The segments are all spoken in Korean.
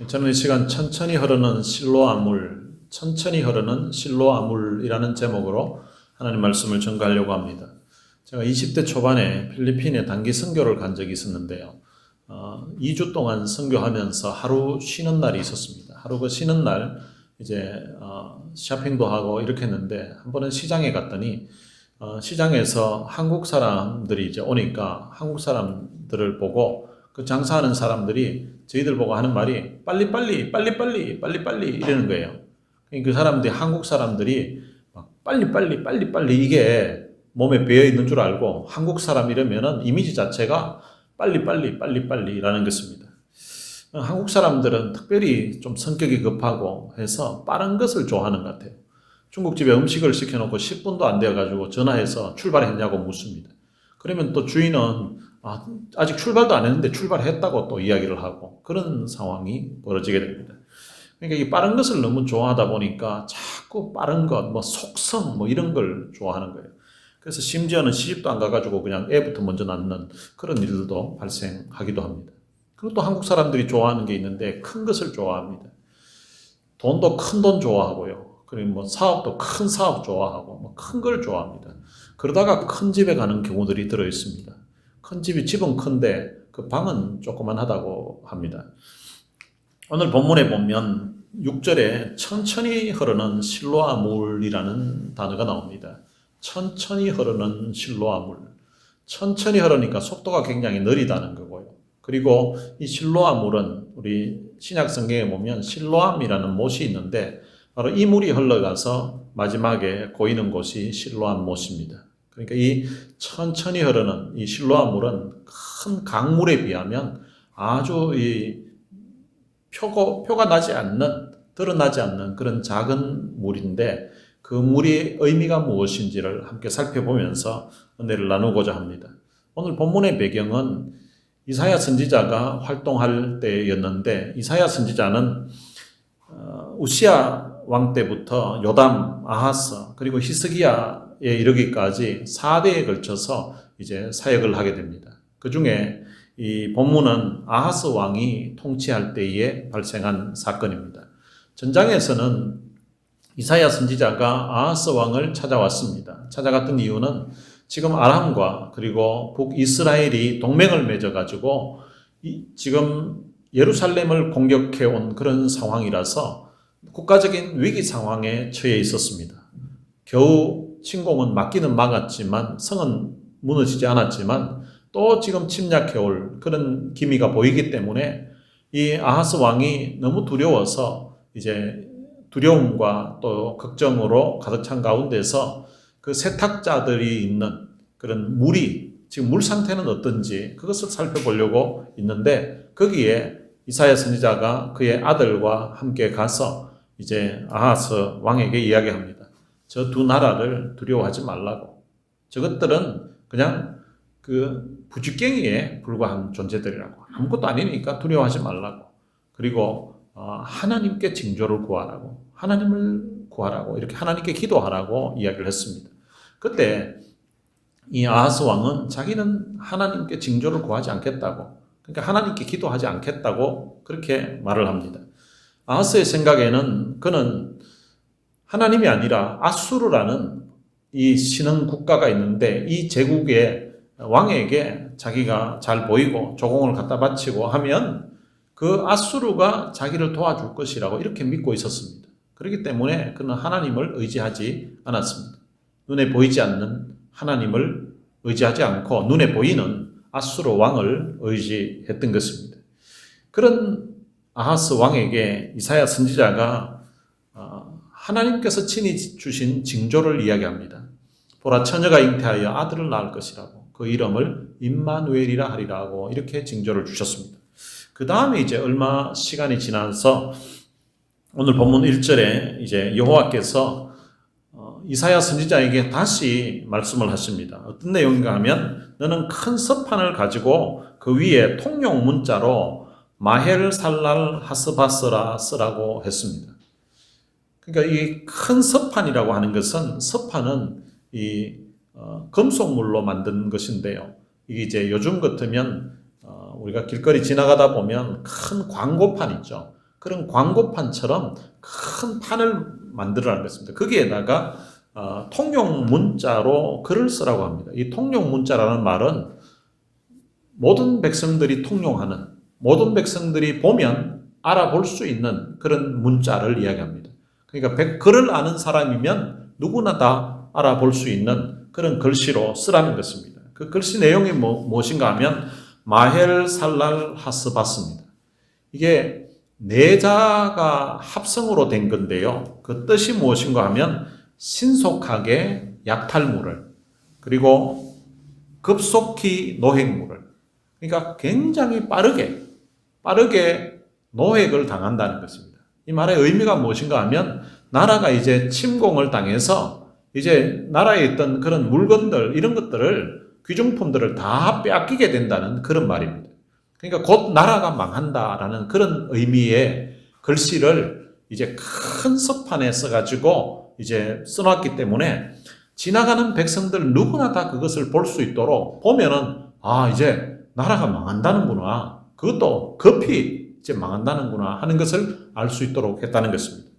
저는 이 시간 천천히 흐르는 실로아물이라는 제목으로 하나님 말씀을 전가하려고 합니다. 제가 20대 초반에 필리핀에 단기 선교를 간 적이 있었는데요. 2주 동안 선교하면서 하루 쉬는 날이 있었습니다. 하루 그 쉬는 날 쇼핑도 하고 이렇게 했는데 한 번은 시장에 갔더니 시장에서 한국 사람들이 오니까 한국 사람들을 보고 그 장사하는 사람들이 저희들 보고 하는 말이 빨리빨리 이러는 거예요. 그 사람들이 한국 사람들이 막 빨리빨리 이게 몸에 배어 있는 줄 알고 한국 사람 이러면은 이미지 자체가 빨리라는 것입니다. 한국 사람들은 특별히 좀 성격이 급하고 해서 빠른 것을 좋아하는 것 같아요. 중국집에 음식을 시켜놓고 10분도 안 되어가지고 전화해서 출발했냐고 묻습니다. 그러면 또 주인은 아직 출발도 안 했는데 출발했다고 또 이야기를 하고 그런 상황이 벌어지게 됩니다. 그러니까 이 빠른 것을 너무 좋아하다 보니까 자꾸 빠른 것, 속성 이런 걸 좋아하는 거예요. 그래서 심지어는 시집도 안 가가지고 그냥 애부터 먼저 낳는 그런 일들도 발생하기도 합니다. 그리고 또 한국 사람들이 좋아하는 게 있는데 큰 것을 좋아합니다. 돈도 큰 돈 좋아하고요. 그리고 사업도 큰 사업 좋아하고 큰 걸 좋아합니다. 그러다가 큰 집에 가는 경우들이 들어 있습니다. 큰 집은 큰데 그 방은 조그만하다고 합니다. 오늘 본문에 보면 6절에 천천히 흐르는 실로아물이라는 단어가 나옵니다. 천천히 흐르는 실로아물. 천천히 흐르니까 속도가 굉장히 느리다는 거고요. 그리고 이 실로아물은 우리 신약 성경에 보면 실로암이라는 못이 있는데 바로 이 물이 흘러가서 마지막에 고이는 곳이 실로암 못입니다. 그러니까 이 천천히 흐르는 이 실로암물은 큰 강물에 비하면 아주 표가 나지 않는, 드러나지 않는 그런 작은 물인데 그 물의 의미가 무엇인지를 함께 살펴보면서 은혜를 나누고자 합니다. 오늘 본문의 배경은 이사야 선지자가 활동할 때였는데 이사야 선지자는 우시야 왕 때부터 요담, 아하스 그리고 히스기야에 이르기까지 4대에 걸쳐서 사역을 하게 됩니다. 그 중에 이 본문은 아하스 왕이 통치할 때에 발생한 사건입니다. 전장에서는 이사야 선지자가 아하스 왕을 찾아왔습니다. 찾아갔던 이유는 지금 아람과 그리고 북이스라엘이 동맹을 맺어가지고 지금 예루살렘을 공격해온 그런 상황이라서 국가적인 위기 상황에 처해 있었습니다. 겨우 침공은 막기는 막았지만 성은 무너지지 않았지만 또 지금 침략해올 그런 기미가 보이기 때문에 이 아하스 왕이 너무 두려워서 두려움과 또 걱정으로 가득 찬 가운데서 그 세탁자들이 있는 그런 지금 물 상태는 어떤지 그것을 살펴보려고 있는데 거기에 이사야 선지자가 그의 아들과 함께 가서 아하스 왕에게 이야기합니다. 저 두 나라를 두려워하지 말라고. 저것들은 그냥 그 부쥐깽이에 불과한 존재들이라고. 아무것도 아니니까 두려워하지 말라고. 그리고 하나님께 징조를 구하라고. 하나님을 구하라고. 이렇게 하나님께 기도하라고 이야기를 했습니다. 그때 이 아하스 왕은 자기는 하나님께 징조를 구하지 않겠다고. 그러니까 하나님께 기도하지 않겠다고 그렇게 말을 합니다. 아하스의 생각에는 그는 하나님이 아니라 아수르라는 이 신흥 국가가 있는데 이 제국의 왕에게 자기가 잘 보이고 조공을 갖다 바치고 하면 그 아수르가 자기를 도와줄 것이라고 이렇게 믿고 있었습니다. 그렇기 때문에 그는 하나님을 의지하지 않았습니다. 눈에 보이지 않는 하나님을 의지하지 않고 눈에 보이는 아수르 왕을 의지했던 것입니다. 그런 아하스 왕에게 이사야 선지자가 하나님께서 친히 주신 징조를 이야기합니다. 보라 처녀가 잉태하여 아들을 낳을 것이라고 그 이름을 임마누엘이라 하리라고 이렇게 징조를 주셨습니다. 그 다음에 얼마 시간이 지나서 오늘 본문 1절에 여호와께서 이사야 선지자에게 다시 말씀을 하십니다. 어떤 내용인가 하면 너는 큰 서판을 가지고 그 위에 통용 문자로 마헬 살랄 하스바스라 쓰라고 했습니다. 그러니까 이 큰 서판이라고 하는 것은 서판은 금속물로 만든 것인데요. 이게 요즘 같으면 우리가 길거리 지나가다 보면 큰 광고판 있죠. 그런 광고판처럼 큰 판을 만들어라는 것입니다. 거기에다가 통용 문자로 글을 쓰라고 합니다. 이 통용 문자라는 말은 모든 백성들이 통용하는, 모든 백성들이 보면 알아볼 수 있는 그런 문자를 이야기합니다. 그러니까 글을 아는 사람이면 누구나 다 알아볼 수 있는 그런 글씨로 쓰라는 것입니다. 그 글씨 내용이 무엇인가 하면 마헬 살랄 하스바스입니다. 이게 네 자가 합성으로 된 건데요. 그 뜻이 무엇인가 하면 신속하게 약탈물을, 그리고 급속히 노획물을, 그러니까 굉장히 빠르게 노획을 당한다는 것입니다. 이 말의 의미가 무엇인가 하면 나라가 이제 침공을 당해서 이제 나라에 있던 그런 물건들, 이런 것들을, 귀중품들을 다 빼앗기게 된다는 그런 말입니다. 그러니까 곧 나라가 망한다라는 그런 의미의 글씨를 이제 큰 서판에 써가지고 이제 써놨기 때문에 지나가는 백성들 누구나 다 그것을 볼 수 있도록 보면은 이제 나라가 망한다는구나, 그것도 급히 이제 망한다는구나 하는 것을 알 수 있도록 했다는 것입니다.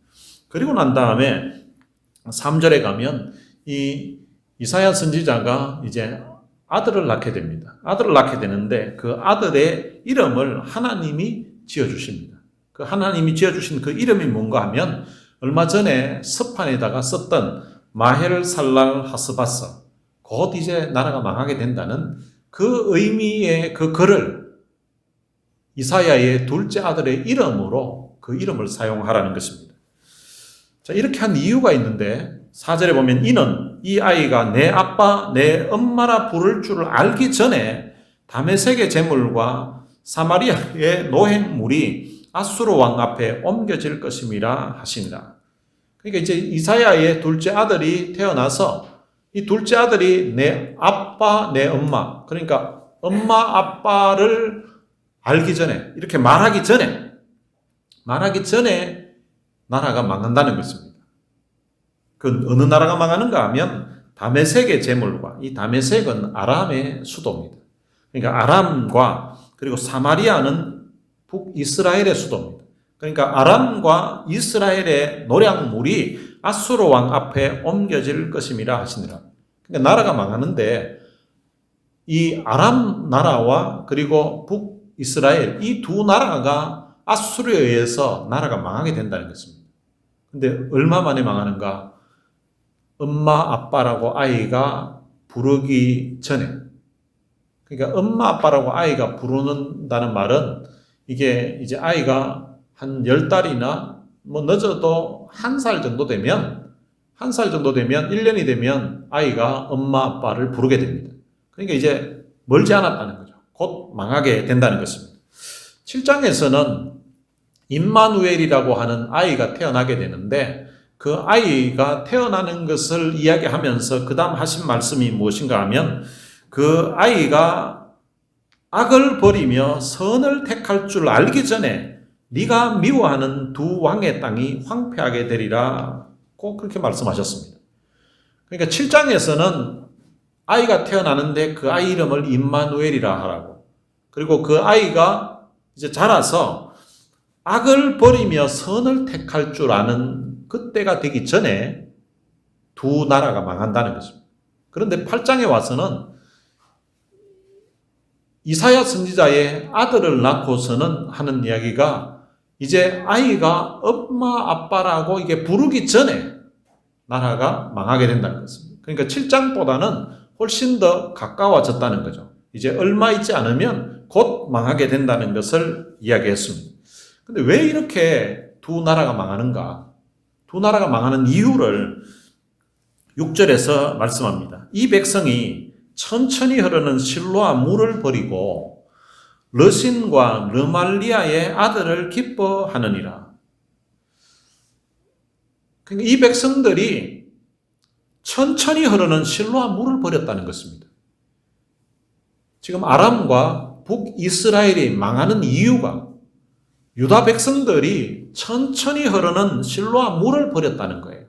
그리고 난 다음에 3절에 가면 이 이사야 선지자가 이제 아들을 낳게 됩니다. 아들을 낳게 되는데 그 아들의 이름을 하나님이 지어주십니다. 그 하나님이 지어주신 그 이름이 뭔가 하면 얼마 전에 서판에다가 썼던 마헬 살랄 하스바스, 곧 이제 나라가 망하게 된다는 그 의미의 그 글을 이사야의 둘째 아들의 이름으로 그 이름을 사용하라는 것입니다. 자, 이렇게 한 이유가 있는데 4절에 보면 이는 이 아이가 내 아빠 내 엄마라 부를 줄을 알기 전에 다메섹의 재물과 사마리아의 노획물이 아수르 왕 앞에 옮겨질 것임이라 하시니라. 그러니까 이제 이사야의 둘째 아들이 태어나서 이 둘째 아들이 내 아빠 내 엄마, 그러니까 엄마 아빠를 알기 전에, 이렇게 말하기 전에 나라가 망한다는 것입니다. 그 어느 나라가 망하는가 하면 다메섹의 재물과, 이 다메섹은 아람의 수도입니다. 그러니까 아람과 그리고 사마리아는 북이스라엘의 수도입니다. 그러니까 아람과 이스라엘의 노략물이 아수르 왕 앞에 옮겨질 것임이라 하시니라. 그러니까 나라가 망하는데 이 아람 나라와 그리고 북이스라엘, 이 두 나라가 아수르에 의해서 나라가 망하게 된다는 것입니다. 근데 얼마 만에 망하는가? 엄마 아빠라고 아이가 부르기 전에, 그러니까 엄마 아빠라고 아이가 부른다는 말은 이게 이제 아이가 한 10달이나 뭐 늦어도 1살 정도 되면 1년이 되면 아이가 엄마 아빠를 부르게 됩니다. 그러니까 이제 멀지 않았다는 거죠. 곧 망하게 된다는 것입니다. 7장에서는 임마누엘이라고 하는 아이가 태어나게 되는데 그 아이가 태어나는 것을 이야기하면서 그 다음 하신 말씀이 무엇인가 하면 그 아이가 악을 버리며 선을 택할 줄 알기 전에 네가 미워하는 두 왕의 땅이 황폐하게 되리라, 꼭 그렇게 말씀하셨습니다. 그러니까 7장에서는 아이가 태어나는데 그 아이 이름을 임마누엘이라 하라고, 그리고 그 아이가 이제 자라서 악을 버리며 선을 택할 줄 아는 그때가 되기 전에 두 나라가 망한다는 것입니다. 그런데 8장에 와서는 이사야 선지자의 아들을 낳고서는 하는 이야기가 이제 아이가 엄마 아빠라고 이게 부르기 전에 나라가 망하게 된다는 것입니다. 그러니까 7장보다는 훨씬 더 가까워졌다는 거죠. 이제 얼마 있지 않으면 곧 망하게 된다는 것을 이야기했습니다. 근데 왜 이렇게 두 나라가 망하는가? 두 나라가 망하는 이유를 6절에서 말씀합니다. 이 백성이 천천히 흐르는 실로아 물을 버리고 르신과 르말리아의 아들을 기뻐하느니라. 그러니까 이 백성들이 천천히 흐르는 실로아 물을 버렸다는 것입니다. 지금 아람과 북이스라엘이 망하는 이유가 유다 백성들이 천천히 흐르는 실로아 물을 버렸다는 거예요.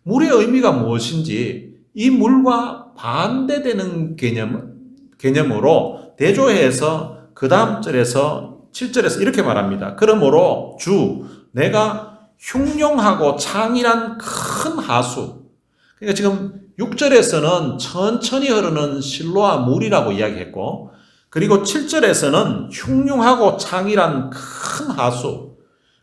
물의 의미가 무엇인지 이 물과 반대되는 개념으로 대조해서 그 다음 절에서 7절에서 이렇게 말합니다. 그러므로 주 내가 흉룡하고 창이란 큰 하수. 그러니까 지금 6절에서는 천천히 흐르는 실로아 물이라고 이야기했고, 그리고 7절에서는 흉흉하고 창이란 큰 하수.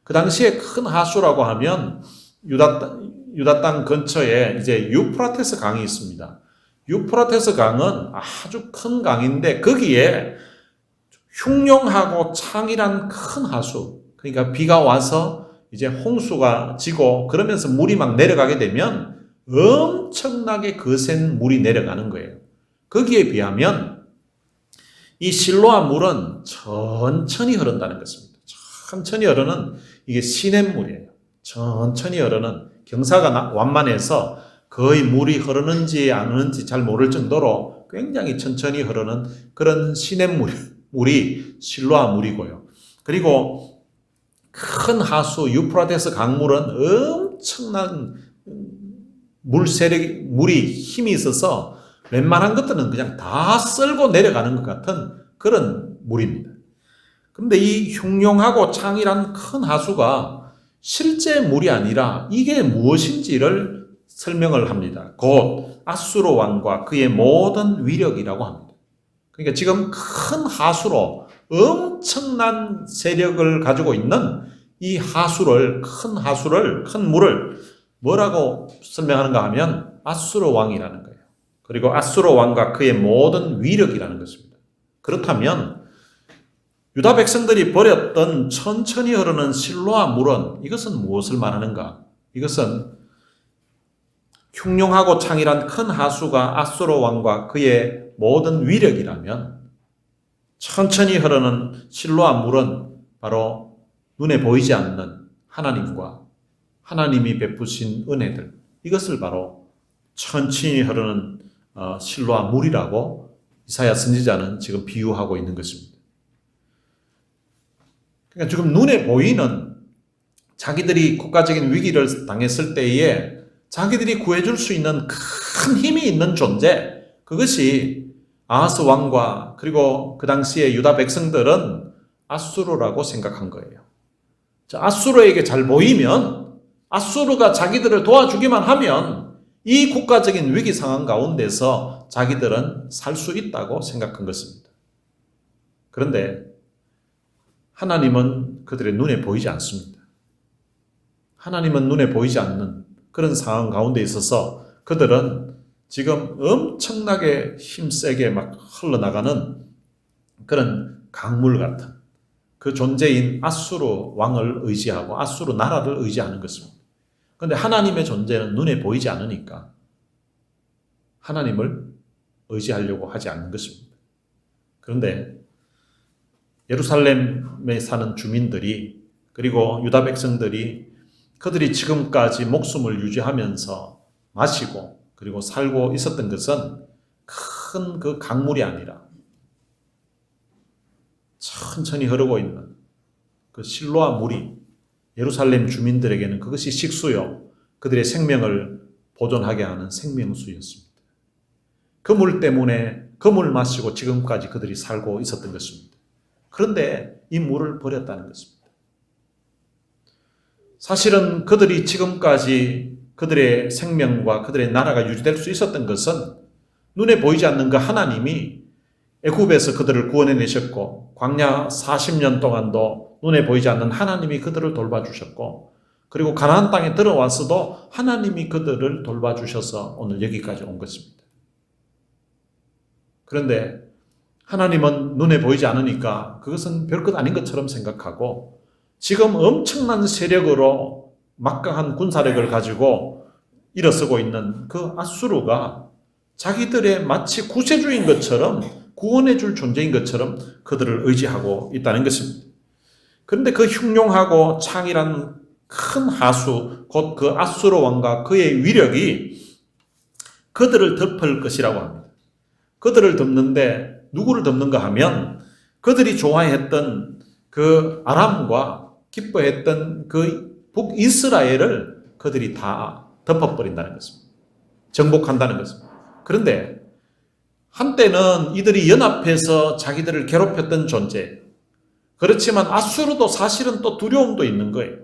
그 당시에 큰 하수라고 하면 유다 땅 근처에 이제 유프라테스 강이 있습니다. 유프라테스 강은 아주 큰 강인데 거기에 흉룡하고 창이란 큰 하수. 그러니까 비가 와서 이제 홍수가 지고 그러면서 물이 막 내려가게 되면 엄청나게 거센 물이 내려가는 거예요. 거기에 비하면 이 실로아 물은 천천히 흐른다는 것입니다. 천천히 흐르는 이게 시냇물이에요. 천천히 흐르는 경사가 완만해서 거의 물이 흐르는지 안 흐르는지 잘 모를 정도로 굉장히 천천히 흐르는 그런 시냇물이 실로아 물이고요. 그리고 큰 하수 유프라테스 강물은 엄청난 물이 힘이 있어서 웬만한 것들은 그냥 다 쓸고 내려가는 것 같은 그런 물입니다. 그런데 이 흉룡하고 창이란 큰 하수가 실제 물이 아니라 이게 무엇인지를 설명을 합니다. 곧 아수르 왕과 그의 모든 위력이라고 합니다. 그러니까 지금 큰 하수로 엄청난 세력을 가지고 있는 이 큰 물을 뭐라고 설명하는가 하면 아수르 왕이라는 거예요. 그리고 아수르 왕과 그의 모든 위력이라는 것입니다. 그렇다면 유다 백성들이 버렸던 천천히 흐르는 실로아 물은 이것은 무엇을 말하는가? 이것은 흉룡하고 창이란 큰 하수가 아수르 왕과 그의 모든 위력이라면 천천히 흐르는 실로아 물은 바로 눈에 보이지 않는 하나님과 하나님이 베푸신 은혜들, 이것을 바로 천천히 흐르는 실로아 물이라고 이사야 선지자는 지금 비유하고 있는 것입니다. 그러니까 지금 눈에 보이는 자기들이 국가적인 위기를 당했을 때에 자기들이 구해줄 수 있는 큰 힘이 있는 존재, 그것이 아하스 왕과 그리고 그 당시에 유다 백성들은 아수르라고 생각한 거예요. 아수르에게 잘 보이면, 아수르가 자기들을 도와주기만 하면 이 국가적인 위기 상황 가운데서 자기들은 살 수 있다고 생각한 것입니다. 그런데 하나님은 그들의 눈에 보이지 않습니다. 하나님은 눈에 보이지 않는 그런 상황 가운데 있어서 그들은 지금 엄청나게 힘세게 막 흘러나가는 그런 강물 같은 그 존재인 아수르 왕을 의지하고 아수르 나라를 의지하는 것입니다. 그런데 하나님의 존재는 눈에 보이지 않으니까 하나님을 의지하려고 하지 않는 것입니다. 그런데 예루살렘에 사는 주민들이 그리고 유다 백성들이 그들이 지금까지 목숨을 유지하면서 마시고 그리고 살고 있었던 것은 큰 그 강물이 아니라 천천히 흐르고 있는 그 실로아 물이 예루살렘 주민들에게는 그것이 식수요, 그들의 생명을 보존하게 하는 생명수였습니다. 그 물 때문에 그 물 마시고 지금까지 그들이 살고 있었던 것입니다. 그런데 이 물을 버렸다는 것입니다. 사실은 그들이 지금까지 그들의 생명과 그들의 나라가 유지될 수 있었던 것은 눈에 보이지 않는 그 하나님이 애굽에서 그들을 구원해내셨고 광야 40년 동안도 눈에 보이지 않는 하나님이 그들을 돌봐주셨고 그리고 가나안 땅에 들어와서도 하나님이 그들을 돌봐주셔서 오늘 여기까지 온 것입니다. 그런데 하나님은 눈에 보이지 않으니까 그것은 별것 아닌 것처럼 생각하고 지금 엄청난 세력으로 막강한 군사력을 가지고 일어서고 있는 그 아수르가 자기들의 마치 구세주인 것처럼 구원해 줄 존재인 것처럼 그들을 의지하고 있다는 것입니다. 그런데 그 흉룡하고 창이란 큰 하수, 곧 그 아수르 왕과 그의 위력이 그들을 덮을 것이라고 합니다. 그들을 덮는데 누구를 덮는가 하면 그들이 좋아했던 그 아람과 기뻐했던 그 북이스라엘을 그들이 다 덮어버린다는 것입니다. 정복한다는 것입니다. 그런데 한때는 이들이 연합해서 자기들을 괴롭혔던 존재, 그렇지만 아수르도 사실은 또 두려움도 있는 거예요.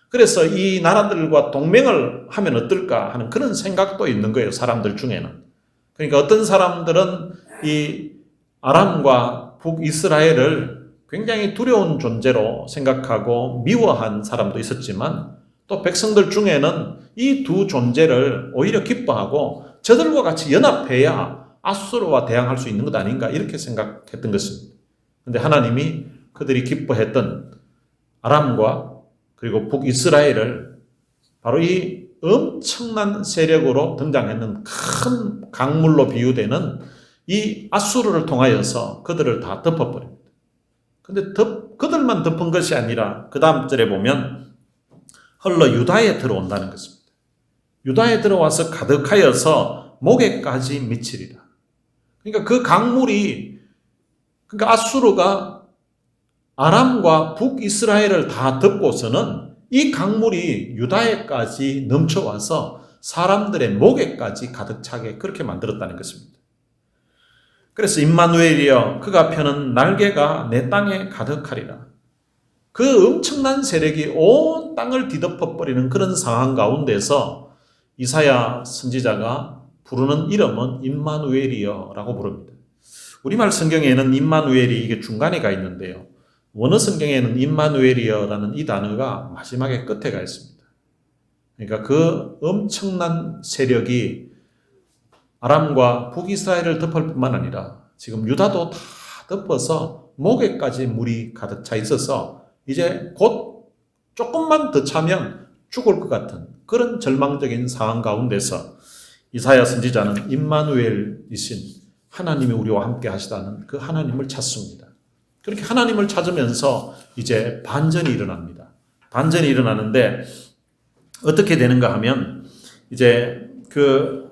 그래서 이 나라들과 동맹을 하면 어떨까 하는 그런 생각도 있는 거예요. 사람들 중에는. 그러니까 어떤 사람들은 이 아람과 북이스라엘을 굉장히 두려운 존재로 생각하고 미워한 사람도 있었지만 또 백성들 중에는 이 두 존재를 오히려 기뻐하고 저들과 같이 연합해야 아수르와 대항할 수 있는 것 아닌가 이렇게 생각했던 것입니다. 그런데 하나님이 그들이 기뻐했던 아람과 그리고 북이스라엘을 바로 이 엄청난 세력으로 등장했는 큰 강물로 비유되는 이 아수르를 통하여서 그들을 다 덮어버립니다. 근데 그들만 덮은 것이 아니라 그 다음 절에 보면 흘러 유다에 들어온다는 것입니다. 유다에 들어와서 가득하여서 목에까지 미치리라. 그러니까 그 강물이, 그러니까 아수르가 아람과 북이스라엘을 다 덮고서는 이 강물이 유다에까지 넘쳐와서 사람들의 목에까지 가득 차게 그렇게 만들었다는 것입니다. 그래서 임마누엘이여 그가 펴는 날개가 내 땅에 가득하리라. 그 엄청난 세력이 온 땅을 뒤덮어버리는 그런 상황 가운데서 이사야 선지자가 부르는 이름은 임마누엘이여라고 부릅니다. 우리말 성경에는 임마누엘이 이게 중간에 가 있는데요. 원어 성경에는 임마누엘이여라는 이 단어가 마지막에 끝에 가 있습니다. 그러니까 그 엄청난 세력이 아람과 북이스라엘을 덮을 뿐만 아니라 지금 유다도 다 덮어서 목에까지 물이 가득 차 있어서 이제 곧 조금만 더 차면 죽을 것 같은 그런 절망적인 상황 가운데서 이사야 선지자는 임마누엘이신 하나님이 우리와 함께 하시다는 그 하나님을 찾습니다. 그렇게 하나님을 찾으면서 이제 반전이 일어납니다. 반전이 일어나는데 어떻게 되는가 하면 이제 그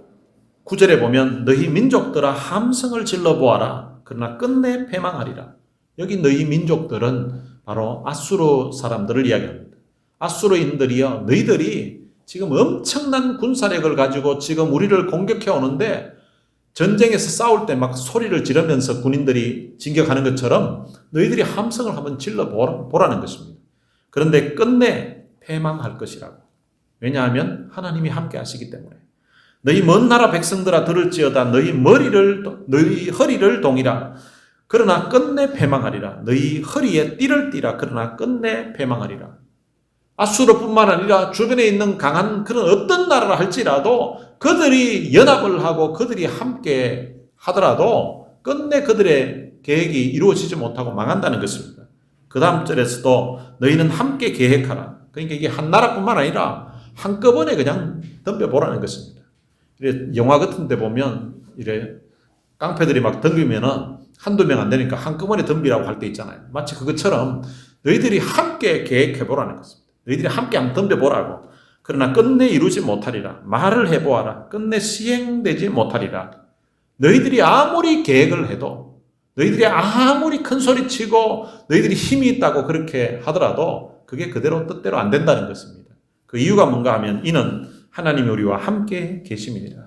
9절에 보면 너희 민족들아 함성을 질러보아라. 그러나 끝내 패망하리라. 여기 너희 민족들은 바로 아수르 사람들을 이야기합니다. 아수르인들이여 너희들이 지금 엄청난 군사력을 가지고 지금 우리를 공격해 오는데 전쟁에서 싸울 때 막 소리를 지르면서 군인들이 진격하는 것처럼 너희들이 함성을 한번 질러보라는 것입니다. 그런데 끝내 패망할 것이라고. 왜냐하면 하나님이 함께 하시기 때문에. 너희 먼 나라 백성들아 들을지어다 너희 허리를 동이라. 그러나 끝내 패망하리라. 너희 허리에 띠를 띠라. 그러나 끝내 패망하리라. 아수르뿐만 아니라 주변에 있는 강한 그런 어떤 나라를 할지라도 그들이 연합을 하고 그들이 함께 하더라도 끝내 그들의 계획이 이루어지지 못하고 망한다는 것입니다. 그 다음 절에서도 너희는 함께 계획하라. 그러니까 이게 한 나라뿐만 아니라 한꺼번에 그냥 덤벼보라는 것입니다. 영화 같은 데 보면 이래 깡패들이 막 덤비면은 한두 명 안 되니까 한꺼번에 덤비라고 할 때 있잖아요. 마치 그것처럼 너희들이 함께 계획해보라는 것입니다. 너희들이 함께 한번 덤벼보라고. 그러나 끝내 이루지 못하리라. 말을 해보아라. 끝내 시행되지 못하리라. 너희들이 아무리 계획을 해도 너희들이 아무리 큰 소리 치고 너희들이 힘이 있다고 그렇게 하더라도 그게 그대로 뜻대로 안 된다는 것입니다. 그 이유가 뭔가 하면 이는 하나님이 우리와 함께 계심이니라.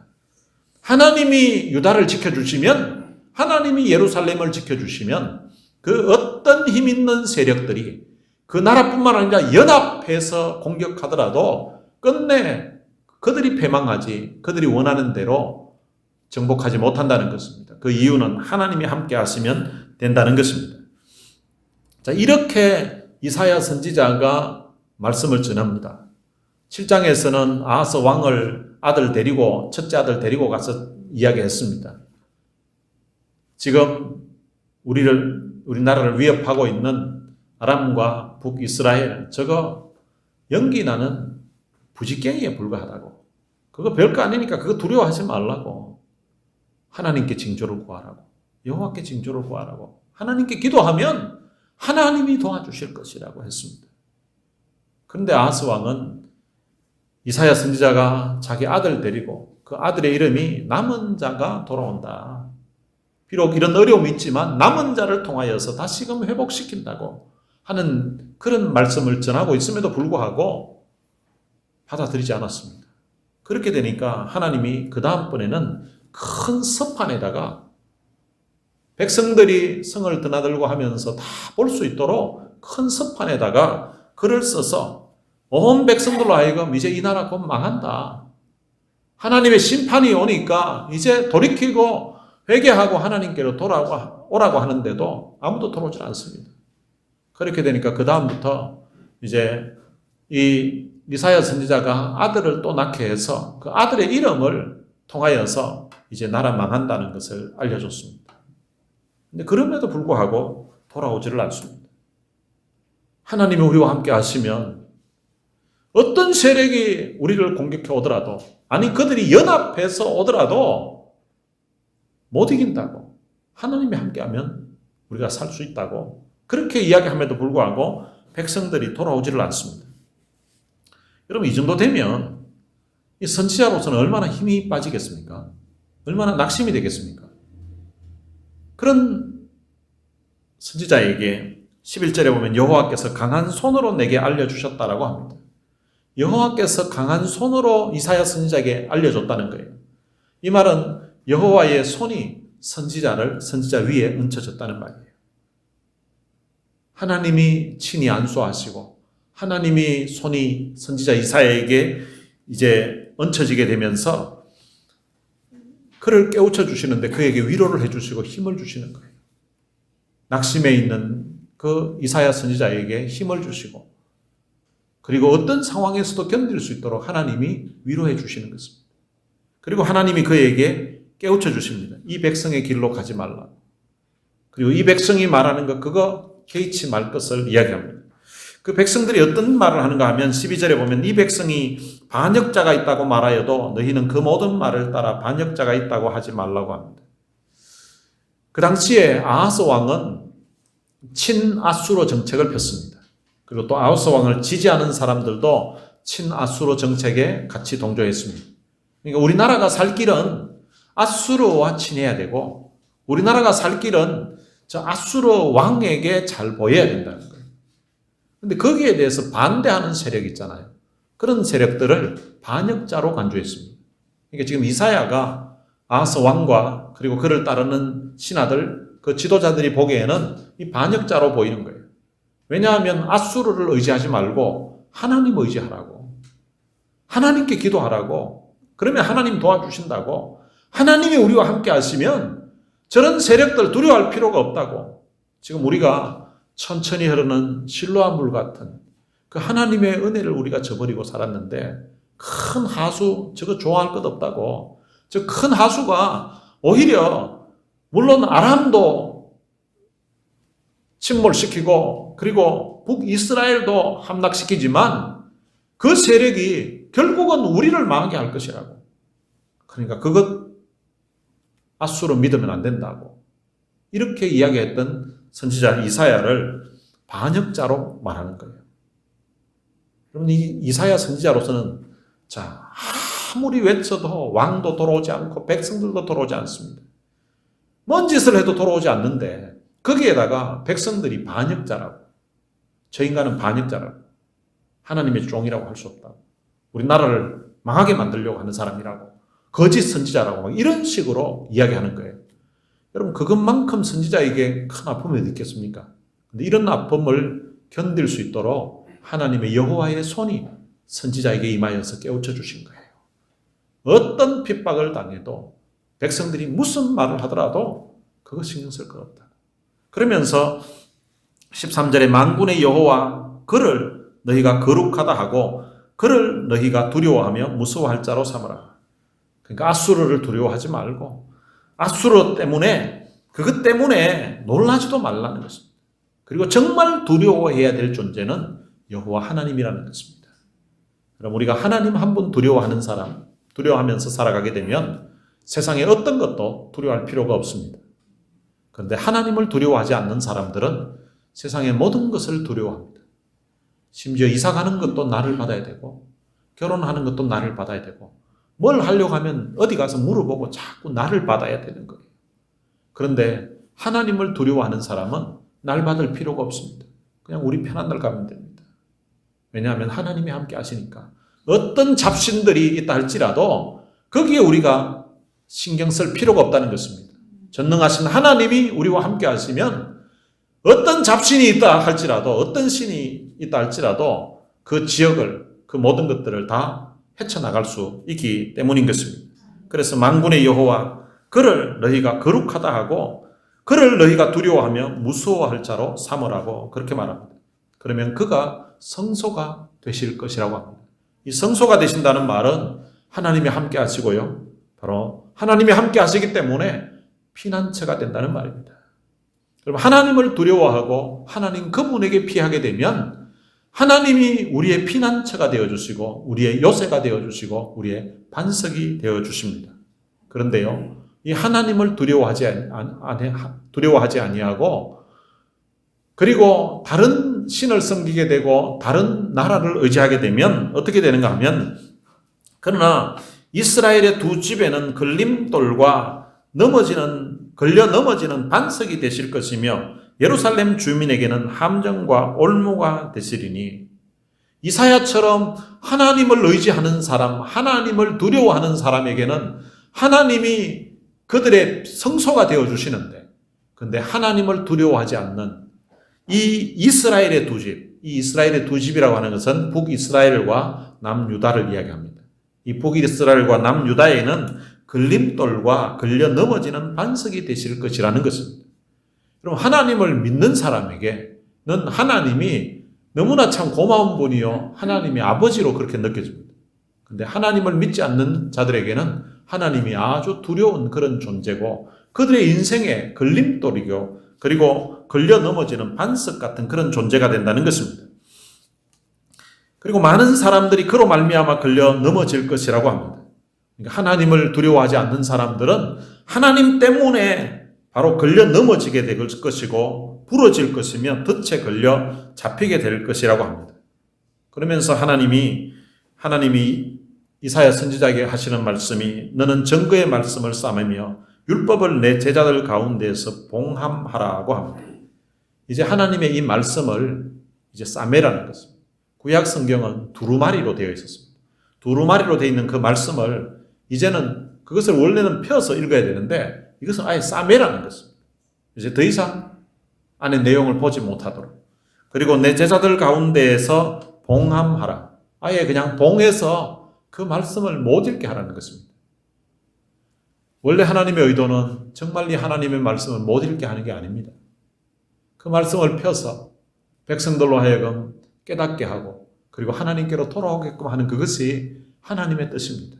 하나님이 유다를 지켜주시면 하나님이 예루살렘을 지켜주시면 그 어떤 힘 있는 세력들이 그 나라뿐만 아니라 연합해서 공격하더라도 끝내 그들이 패망하지 그들이 원하는 대로 정복하지 못한다는 것입니다. 그 이유는 하나님이 함께 하시면 된다는 것입니다. 자, 이렇게 이사야 선지자가 말씀을 전합니다. 7장에서는 아하스 왕을 첫째 아들 데리고 가서 이야기했습니다. 지금 우리나라를 위협하고 있는 아람과 북이스라엘, 저거 연기나는 부지깽이에 불과하다고. 그거 별거 아니니까 그거 두려워하지 말라고. 하나님께 징조를 구하라고. 여호와께 징조를 구하라고. 하나님께 기도하면 하나님이 도와주실 것이라고 했습니다. 그런데 아하스 왕은 이사야 선지자가 자기 아들 데리고 그 아들의 이름이 남은 자가 돌아온다. 비록 이런 어려움이 있지만 남은 자를 통하여서 다시금 회복시킨다고 하는 그런 말씀을 전하고 있음에도 불구하고 받아들이지 않았습니다. 그렇게 되니까 하나님이 그 다음번에는 큰 서판에다가 백성들이 성을 드나들고 하면서 다 볼 수 있도록 큰 서판에다가 글을 써서 온 백성들로 하여금 이제 이 나라 곧 망한다. 하나님의 심판이 오니까 이제 돌이키고 회개하고 하나님께로 돌아오라고 하는데도 아무도 돌아오질 않습니다. 그렇게 되니까 그 다음부터 이제 이 이사야 선지자가 아들을 또 낳게 해서 그 아들의 이름을 통하여서 이제 나라 망한다는 것을 알려줬습니다. 근데 그럼에도 불구하고 돌아오지를 않습니다. 하나님이 우리와 함께 하시면 어떤 세력이 우리를 공격해 오더라도, 아니 그들이 연합해서 오더라도 못 이긴다고, 하나님이 함께하면 우리가 살 수 있다고 그렇게 이야기함에도 불구하고 백성들이 돌아오지를 않습니다. 여러분, 이 정도 되면 이 선지자로서는 얼마나 힘이 빠지겠습니까? 얼마나 낙심이 되겠습니까? 그런 선지자에게 11절에 보면 여호와께서 강한 손으로 내게 알려주셨다라고 합니다. 여호와께서 강한 손으로 이사야 선지자에게 알려줬다는 거예요. 이 말은 여호와의 손이 선지자 위에 얹혀졌다는 말이에요. 하나님이 친히 안수하시고 하나님이 손이 선지자 이사야에게 이제 얹혀지게 되면서 그를 깨우쳐 주시는데 그에게 위로를 해주시고 힘을 주시는 거예요. 낙심해 있는 그 이사야 선지자에게 힘을 주시고 그리고 어떤 상황에서도 견딜 수 있도록 하나님이 위로해 주시는 것입니다. 그리고 하나님이 그에게 깨우쳐 주십니다. 이 백성의 길로 가지 말라. 그리고 이 백성이 말하는 것 그거 개의치 말 것을 이야기합니다. 그 백성들이 어떤 말을 하는가 하면 12절에 보면 이 백성이 반역자가 있다고 말하여도 너희는 그 모든 말을 따라 반역자가 있다고 하지 말라고 합니다. 그 당시에 아하스 왕은 친아수르 정책을 폈습니다. 그리고 또 아하스 왕을 지지하는 사람들도 친아수르 정책에 같이 동조했습니다. 그러니까 우리나라가 살 길은 아수르와 친해야 되고 우리나라가 살 길은 저 아수르 왕에게 잘 보여야 된다는 거예요. 그런데 거기에 대해서 반대하는 세력이 있잖아요. 그런 세력들을 반역자로 간주했습니다. 그러니까 지금 이사야가 아하스 왕과 그리고 그를 따르는 신하들, 그 지도자들이 보기에는 이 반역자로 보이는 거예요. 왜냐하면 아수르를 의지하지 말고 하나님 의지하라고. 하나님께 기도하라고. 그러면 하나님 도와주신다고. 하나님이 우리와 함께 하시면 저런 세력들 두려워할 필요가 없다고. 지금 우리가 천천히 흐르는 실로암 물 같은 그 하나님의 은혜를 우리가 저버리고 살았는데 큰 하수 저거 좋아할 것 없다고. 저 큰 하수가 오히려 물론 아람도 침몰시키고 그리고 북이스라엘도 함락시키지만 그 세력이 결국은 우리를 망하게 할 것이라고. 그러니까 그것 아수르 믿으면 안 된다고. 이렇게 이야기했던 선지자 이사야를 반역자로 말하는 거예요. 여러분, 이 이사야 선지자로서는 자, 아무리 외쳐도 왕도 돌아오지 않고 백성들도 돌아오지 않습니다. 뭔 짓을 해도 돌아오지 않는데 거기에다가 백성들이 반역자라고. 저 인간은 반역자라고. 하나님의 종이라고 할 수 없다고. 우리나라를 망하게 만들려고 하는 사람이라고. 거짓 선지자라고 막 이런 식으로 이야기하는 거예요. 여러분, 그것만큼 선지자에게 큰 아픔이 있겠습니까? 근데 이런 아픔을 견딜 수 있도록 하나님의 여호와의 손이 선지자에게 임하여서 깨우쳐 주신 거예요. 어떤 핍박을 당해도 백성들이 무슨 말을 하더라도 그거 신경 쓸 것 없다. 그러면서 13절에 만군의 여호와 그를 너희가 거룩하다 하고 그를 너희가 두려워하며 무서워할 자로 삼으라. 그러니까 아수르를 두려워하지 말고 아수르 때문에 그것 때문에 놀라지도 말라는 것입니다. 그리고 정말 두려워해야 될 존재는 여호와 하나님이라는 것입니다. 그럼 우리가 하나님 한 분 두려워하는 사람, 두려워하면서 살아가게 되면 세상에 어떤 것도 두려워할 필요가 없습니다. 그런데 하나님을 두려워하지 않는 사람들은 세상의 모든 것을 두려워합니다. 심지어 이사 가는 것도 나를 받아야 되고 결혼하는 것도 나를 받아야 되고 뭘 하려고 하면 어디 가서 물어보고 자꾸 나를 받아야 되는 거예요. 그런데 하나님을 두려워하는 사람은 날 받을 필요가 없습니다. 그냥 우리 편한 날 가면 됩니다. 왜냐하면 하나님이 함께 하시니까 어떤 잡신들이 있다 할지라도 거기에 우리가 신경 쓸 필요가 없다는 것입니다. 전능하신 하나님이 우리와 함께 하시면 어떤 잡신이 있다 할지라도, 어떤 신이 있다 할지라도 그 지역을, 그 모든 것들을 다 헤쳐나갈 수 있기 때문인 것입니다. 그래서 만군의 여호와 그를 너희가 거룩하다 하고 그를 너희가 두려워하며 무서워할 자로 삼으라고 그렇게 말합니다. 그러면 그가 성소가 되실 것이라고 합니다. 이 성소가 되신다는 말은 하나님이 함께 하시고요. 바로 하나님이 함께 하시기 때문에 피난처가 된다는 말입니다. 그럼 하나님을 두려워하고 하나님 그분에게 피하게 되면 하나님이 우리의 피난처가 되어주시고 우리의 요새가 되어주시고 우리의 반석이 되어주십니다. 그런데요, 이 하나님을 두려워하지 아니하고 그리고 다른 신을 섬기게 되고 다른 나라를 의지하게 되면 어떻게 되는가 하면, 그러나 이스라엘의 두 집에는 걸림돌과 걸려 넘어지는 반석이 되실 것이며 예루살렘 주민에게는 함정과 올무가 되시리니, 이사야처럼 하나님을 의지하는 사람, 하나님을 두려워하는 사람에게는 하나님이 그들의 성소가 되어주시는데, 근데 하나님을 두려워하지 않는 이 이스라엘의 두 집, 이 이스라엘의 두 집이라고 하는 것은 북이스라엘과 남유다를 이야기합니다. 이 북이스라엘과 남유다에는 걸림돌과 걸려 넘어지는 반석이 되실 것이라는 것입니다. 그럼 하나님을 믿는 사람에게는 하나님이 너무나 참 고마운 분이요, 하나님이 아버지로 그렇게 느껴집니다. 근데 하나님을 믿지 않는 자들에게는 하나님이 아주 두려운 그런 존재고 그들의 인생의 걸림돌이고 그리고 걸려 넘어지는 반석 같은 그런 존재가 된다는 것입니다. 그리고 많은 사람들이 그로 말미암아 걸려 넘어질 것이라고 합니다. 그러니까 하나님을 두려워하지 않는 사람들은 하나님 때문에 바로 걸려 넘어지게 될 것이고 부러질 것이며 덫에 걸려 잡히게 될 것이라고 합니다. 그러면서 하나님이 이사야 선지자에게 하시는 말씀이, 너는 증거의 말씀을 삼으며 율법을 내 제자들 가운데에서 봉함하라고 합니다. 이제 하나님의 이 말씀을 이제 싸매라는 것입니다. 구약 성경은 두루마리로 되어 있었습니다. 두루마리로 되어 있는 그 말씀을 이제는 그것을 원래는 펴서 읽어야 되는데 이것을 아예 싸매라는 것입니다. 이제 더 이상 안에 내용을 보지 못하도록. 그리고 내 제자들 가운데에서 봉함하라. 아예 그냥 봉해서 그 말씀을 못 읽게 하라는 것입니다. 원래 하나님의 의도는 정말 이 하나님의 말씀을 못 읽게 하는 게 아닙니다. 그 말씀을 펴서 백성들로 하여금 깨닫게 하고 그리고 하나님께로 돌아오게끔 하는 그것이 하나님의 뜻입니다.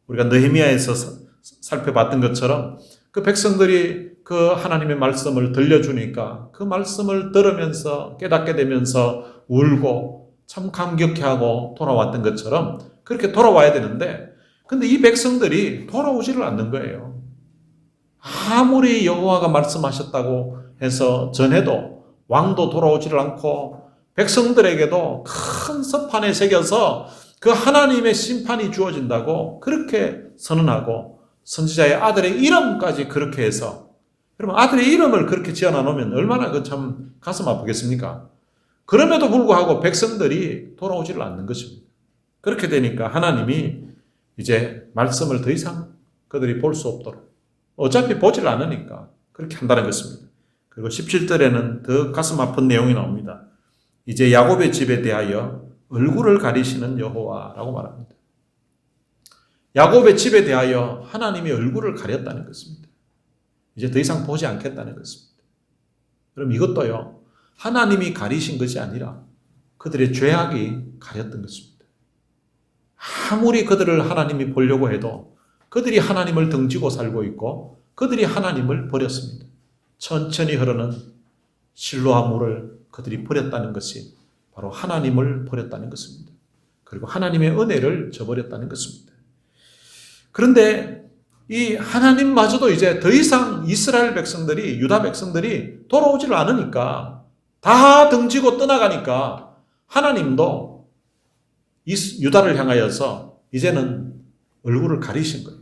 우리가 느헤미야에서 살펴봤던 것처럼 그 백성들이 그 하나님의 말씀을 들려주니까 그 말씀을 들으면서 깨닫게 되면서 울고 참 감격해하고 돌아왔던 것처럼 그렇게 돌아와야 되는데, 근데 이 백성들이 돌아오지를 않는 거예요. 아무리 여호와가 말씀하셨다고 해서 전해도 왕도 돌아오지를 않고 백성들에게도 큰 서판에 새겨서 그 하나님의 심판이 주어진다고 그렇게 선언하고 선지자의 아들의 이름까지 그렇게 해서, 여러분 아들의 이름을 그렇게 지어놔 놓으면 얼마나 그 참 가슴 아프겠습니까? 그럼에도 불구하고 백성들이 돌아오지를 않는 것입니다. 그렇게 되니까 하나님이 이제 말씀을 더 이상 그들이 볼 수 없도록, 어차피 보질 않으니까 그렇게 한다는 것입니다. 그리고 17절에는 더 가슴 아픈 내용이 나옵니다. 이제 야곱의 집에 대하여 얼굴을 가리시는 여호와라고 말합니다. 야곱의 집에 대하여 하나님이 얼굴을 가렸다는 것입니다. 이제 더 이상 보지 않겠다는 것입니다. 그럼 이것도요, 하나님이 가리신 것이 아니라 그들의 죄악이 가렸던 것입니다. 아무리 그들을 하나님이 보려고 해도 그들이 하나님을 등지고 살고 있고 그들이 하나님을 버렸습니다. 천천히 흐르는 실로암 물을 그들이 버렸다는 것이 바로 하나님을 버렸다는 것입니다. 그리고 하나님의 은혜를 저버렸다는 것입니다. 그런데 이 하나님마저도 이제 더 이상 이스라엘 백성들이, 유다 백성들이 돌아오지를 않으니까, 다 등지고 떠나가니까 하나님도 유다를 향하여서 이제는 얼굴을 가리신 거예요.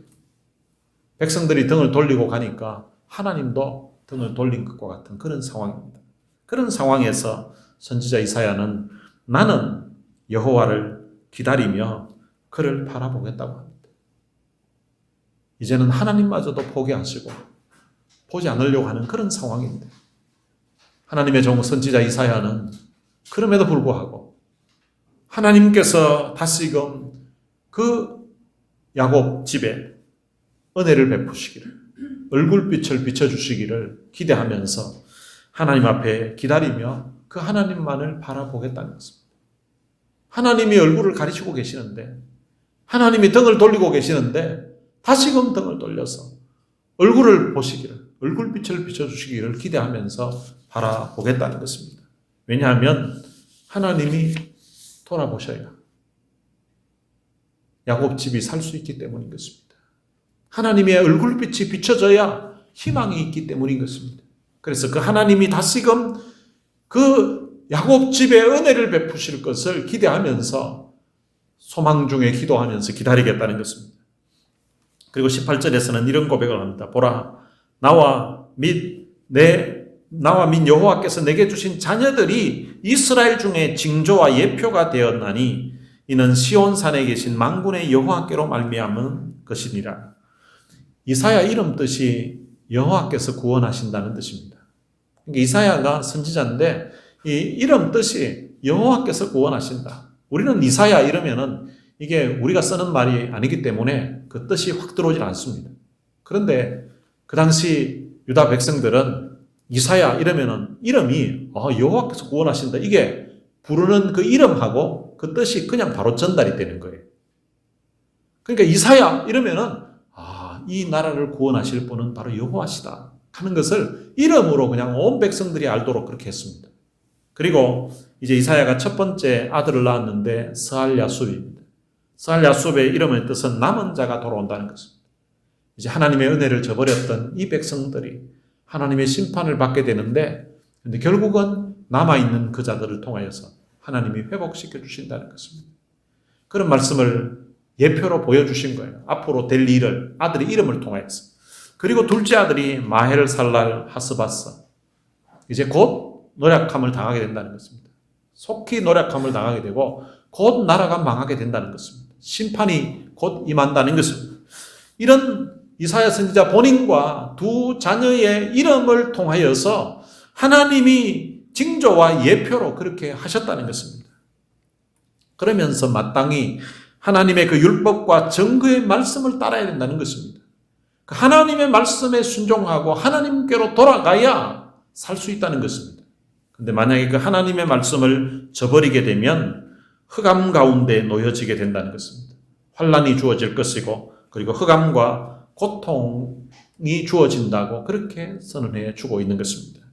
백성들이 등을 돌리고 가니까 하나님도 등을 돌린 것과 같은 그런 상황입니다. 그런 상황에서 선지자 이사야는 나는 여호와를 기다리며 그를 바라보겠다고 합니다. 이제는 하나님마저도 포기하시고 보지 않으려고 하는 그런 상황입니다. 하나님의 종 선지자 이사야는 그럼에도 불구하고 하나님께서 다시금 그 야곱 집에 은혜를 베푸시기를, 얼굴빛을 비춰주시기를 기대하면서 하나님 앞에 기다리며 그 하나님만을 바라보겠다는 것입니다. 하나님이 얼굴을 가리시고 계시는데, 하나님이 등을 돌리고 계시는데 다시금 등을 돌려서 얼굴을 보시기를, 얼굴빛을 비춰주시기를 기대하면서 바라보겠다는 것입니다. 왜냐하면 하나님이 돌아보셔야 야곱집이 살 수 있기 때문인 것입니다. 하나님의 얼굴빛이 비춰져야 희망이 있기 때문인 것입니다. 그래서 그 하나님이 다시금 그 야곱집에 은혜를 베푸실 것을 기대하면서 소망 중에 기도하면서 기다리겠다는 것입니다. 그리고 18절에서는 이런 고백을 합니다. 보라, 나와 및 여호와께서 내게 주신 자녀들이 이스라엘 중에 징조와 예표가 되었나니 이는 시온산에 계신 만군의 여호와께로 말미암은 것이니라. 이사야 이름 뜻이 여호와께서 구원하신다는 뜻입니다. 그러니까 이사야가 선지자인데 이 이름 뜻이 여호와께서 구원하신다. 우리는 이사야 이러면은 이게 우리가 쓰는 말이 아니기 때문에 그 뜻이 확 들어오질 않습니다. 그런데 그 당시 유다 백성들은 이사야 이러면은 이름이 여호와께서 구원하신다. 이게 부르는 그 이름하고 그 뜻이 그냥 바로 전달이 되는 거예요. 그러니까 이사야 이러면은 이 나라를 구원하실 분은 바로 여호와시다 하는 것을 이름으로 그냥 온 백성들이 알도록 그렇게 했습니다. 그리고 이제 이사야가 첫 번째 아들을 낳았는데 스알야숲입니다. 스알야숲의 이름의 뜻은 남은 자가 돌아온다는 것입니다. 이제 하나님의 은혜를 저버렸던 이 백성들이 하나님의 심판을 받게 되는데, 근데 결국은 남아있는 그 자들을 통하여서 하나님이 회복시켜 주신다는 것입니다. 그런 말씀을 예표로 보여주신 거예요. 앞으로 될 일을 아들의 이름을 통하여서. 그리고 둘째 아들이 마헬 살랄 하스바스. 이제 곧 노략함을 당하게 된다는 것입니다. 속히 노략함을 당하게 되고 곧 나라가 망하게 된다는 것입니다. 심판이 곧 임한다는 것입니다. 이런 이사야 선지자 본인과 두 자녀의 이름을 통하여서 하나님이 징조와 예표로 그렇게 하셨다는 것입니다. 그러면서 마땅히 하나님의 그 율법과 정의의 말씀을 따라야 된다는 것입니다. 그 하나님의 말씀에 순종하고 하나님께로 돌아가야 살 수 있다는 것입니다. 그런데 만약에 그 하나님의 말씀을 저버리게 되면 흑암 가운데 놓여지게 된다는 것입니다. 환난이 주어질 것이고 그리고 흑암과 고통이 주어진다고 그렇게 선언해 주고 있는 것입니다.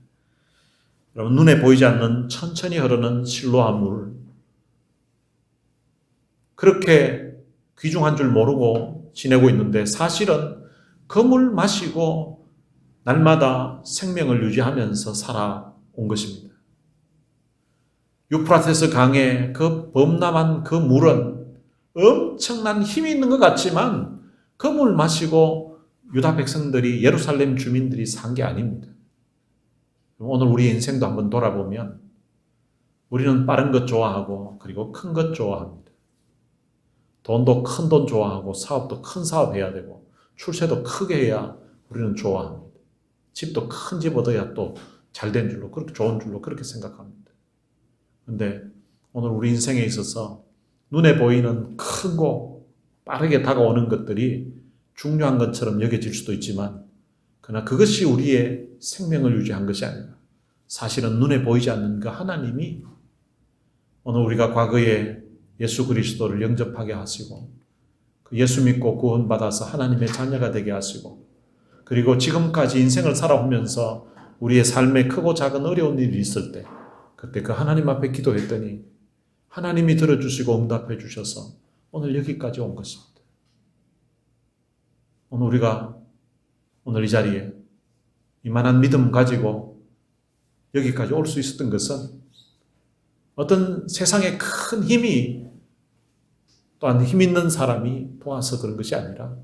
여러분, 눈에 보이지 않는 천천히 흐르는 실로암 물, 그렇게 귀중한 줄 모르고 지내고 있는데 사실은 그 물 마시고 날마다 생명을 유지하면서 살아온 것입니다. 유프라테스 강의 그 범람한 그 물은 엄청난 힘이 있는 것 같지만 그 물 마시고 유다 백성들이, 예루살렘 주민들이 산 게 아닙니다. 오늘 우리 인생도 한번 돌아보면 우리는 빠른 것 좋아하고 그리고 큰 것 좋아합니다. 돈도 큰 돈 좋아하고 사업도 큰 사업 해야 되고 출세도 크게 해야 우리는 좋아합니다. 집도 큰 집 얻어야 또 잘된 줄로, 그렇게 좋은 줄로 그렇게 생각합니다. 그런데 오늘 우리 인생에 있어서 눈에 보이는 크고 빠르게 다가오는 것들이 중요한 것처럼 여겨질 수도 있지만 그러나 그것이 우리의 생명을 유지한 것이 아니라 사실은 눈에 보이지 않는 그 하나님이 오늘 우리가 과거에 예수 그리스도를 영접하게 하시고 그 예수 믿고 구원받아서 하나님의 자녀가 되게 하시고 그리고 지금까지 인생을 살아오면서 우리의 삶에 크고 작은 어려운 일이 있을 때 그때 그 하나님 앞에 기도했더니 하나님이 들어주시고 응답해 주셔서 오늘 여기까지 온 것입니다. 오늘 우리가 오늘 이 자리에 이만한 믿음 가지고 여기까지 올 수 있었던 것은 어떤 세상의 큰 힘이 또한 힘 있는 사람이 도와서 그런 것이 아니라